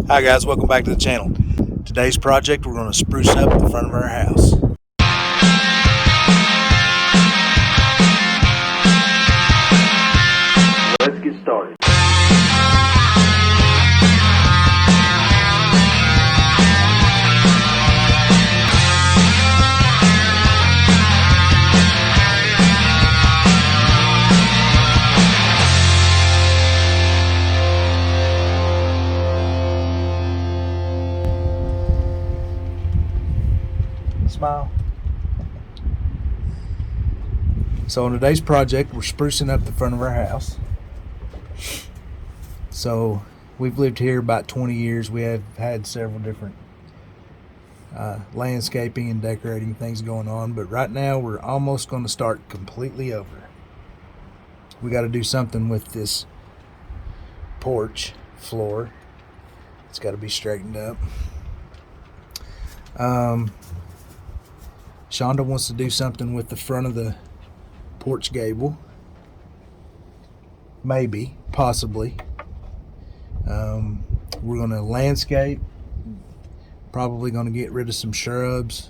Hi guys, welcome back to the channel. Today's project, we're going to spruce up the front of our house. Let's get started. Smile. So on today's project, we're sprucing up the front of our house. So we've lived here about 20 years. We have had several different landscaping and decorating things going on, but right now we're almost going to start completely over. We got to do something with this porch floor. It's got to be straightened up. Shonda wants to do something with the front of the porch gable. Maybe, possibly. We're going to landscape. Probably going to get rid of some shrubs.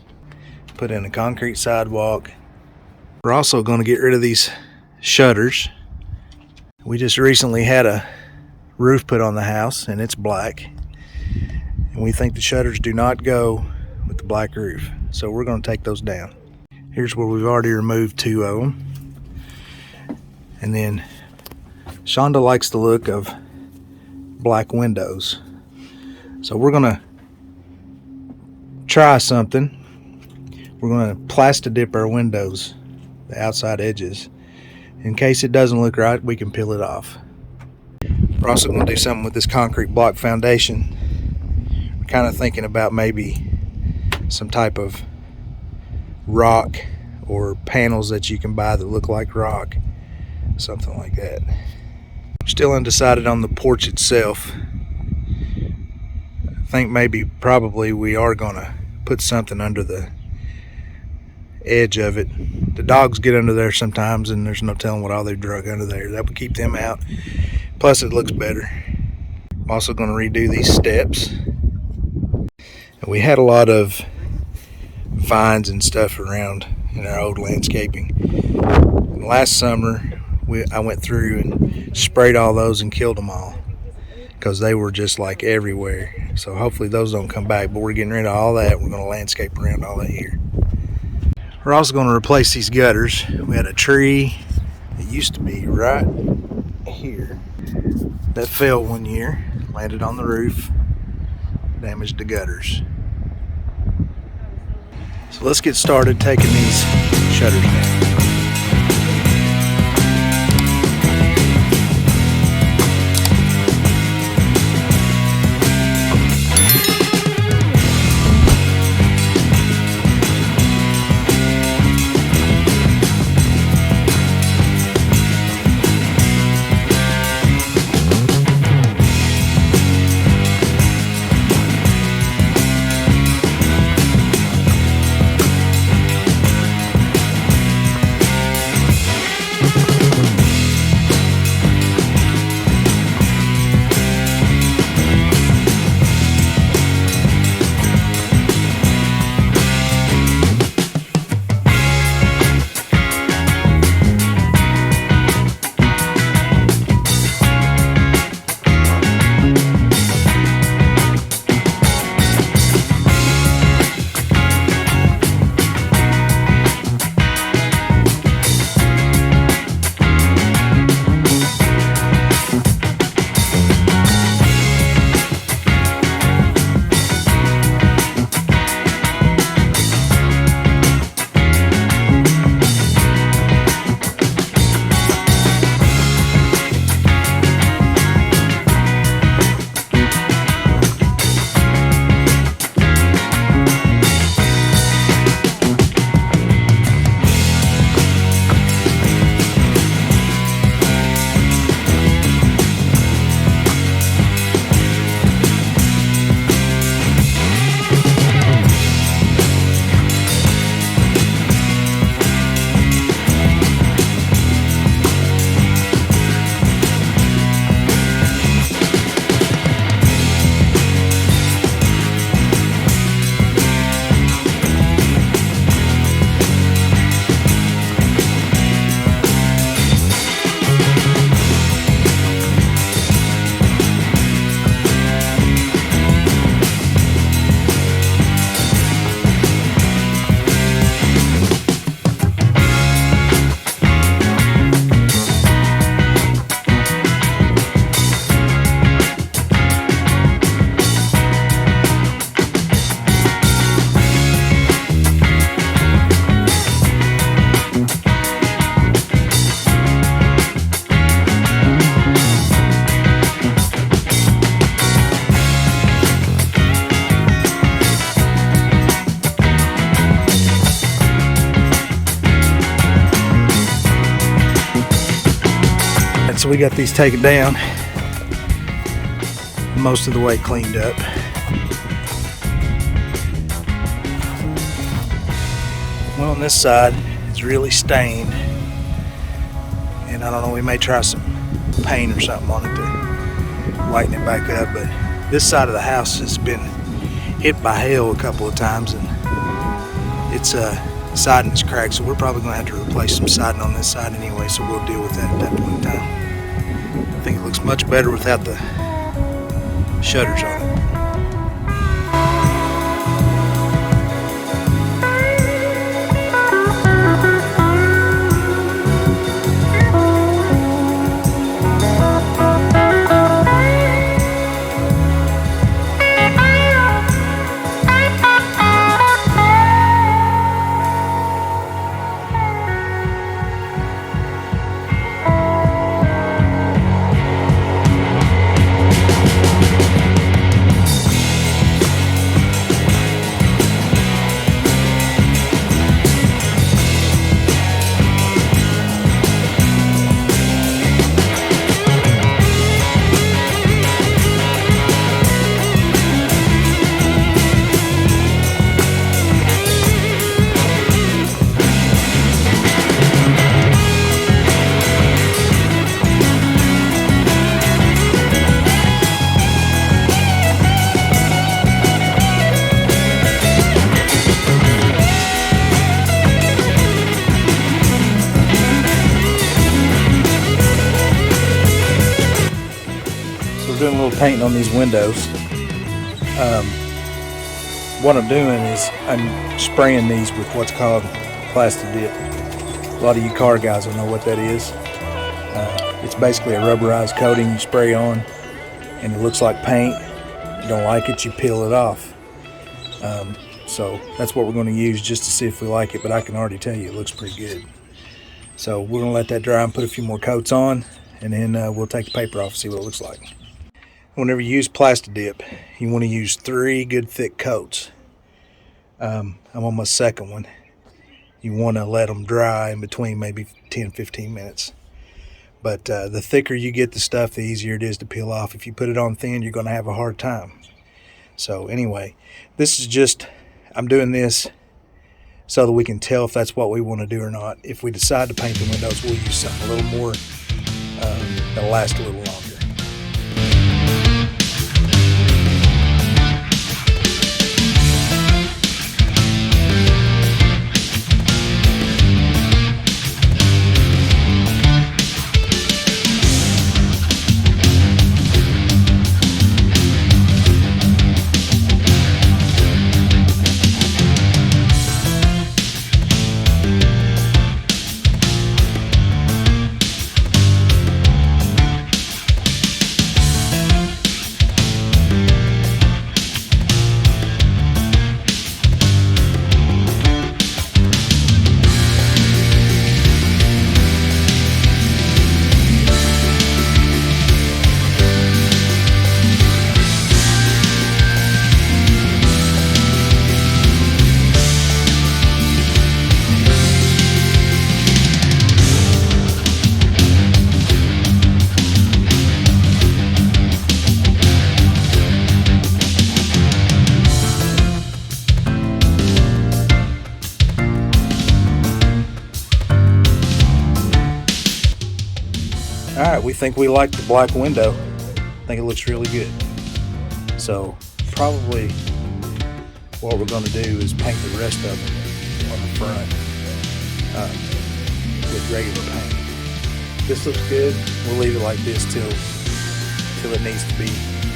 Put in a concrete sidewalk. We're also going to get rid of these shutters. We just recently had a roof put on the house and it's black. And we think the shutters do not go with the black roof. So we're going to take those down. Here's where we've already removed two of them. And then Shonda likes the look of black windows. So we're going to try something. We're going to plasti-dip our windows, the outside edges. In case it doesn't look right, we can peel it off. We're also going to do something with this concrete block foundation. We're kind of thinking about maybe some type of rock or panels that you can buy that look like rock, something like that. Still undecided on the porch itself. I think probably we are gonna put something under the edge of it. The dogs get under there sometimes and there's no telling what all they've drug under there. That would keep them out, plus it looks better. I'm also going to redo these steps. And we had a lot of vines and stuff around in our old landscaping. And last summer I went through and sprayed all those and killed them all because they were just like everywhere. So hopefully those don't come back, but we're getting rid of all that. We're going to landscape around all that here. We're also going to replace these gutters. We had a tree that used to be right here that fell one year, landed on the roof, damaged the gutters. So let's get started taking these shutters down. so we got these taken down, most of the way cleaned up. Well, on this side it's really stained, and I don't know, we may try some paint or something on it to lighten it back up. But this side of the house has been hit by hail a couple of times, and it's siding is cracked, so we're probably going to have to replace some siding on this side anyway, so we'll deal with that at that point in time. I think it looks much better without the shutters on it. Doing a little painting on these windows. What I'm doing is I'm spraying these with what's called Plasti-dip. A lot of you car guys will know what that is. It's basically a rubberized coating you spray on, and it looks like paint. If you don't like it, you peel it off. So that's what we're going to use just to see if we like it, but I can already tell you it looks pretty good. So we're going to let that dry and put a few more coats on, and then we'll take the paper off and see what it looks like. Whenever you use Plasti-dip, you want to use 3 good thick coats. I'm on my second one. You want to let them dry in between maybe 10-15 minutes. But the thicker you get the stuff, the easier it is to peel off. If you put it on thin, you're going to have a hard time. So anyway, this is just, I'm doing this so that we can tell if that's what we want to do or not. If we decide to paint the windows, we'll use something a little more that'll last a little longer. Alright, we think we like the black window. I think it looks really good. So probably what we're going to do is paint the rest of them on the front with regular paint. This looks good. We'll leave it like this till it needs to be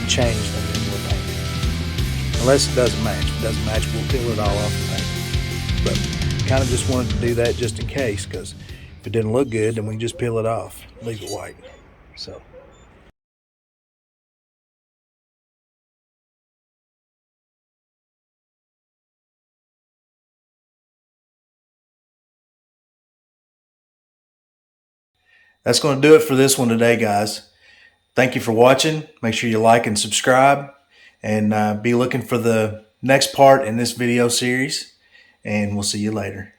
changed, and then we'll paint it. Unless it doesn't match. If it doesn't match, we'll peel it all off and paint it. But kind of just wanted to do that just in case, because if it didn't look good, then we can just peel it off, leave it white. So. That's going to do it for this one today, guys. Thank you for watching. Make sure you like and subscribe, and be looking for the next part in this video series, and we'll see you later.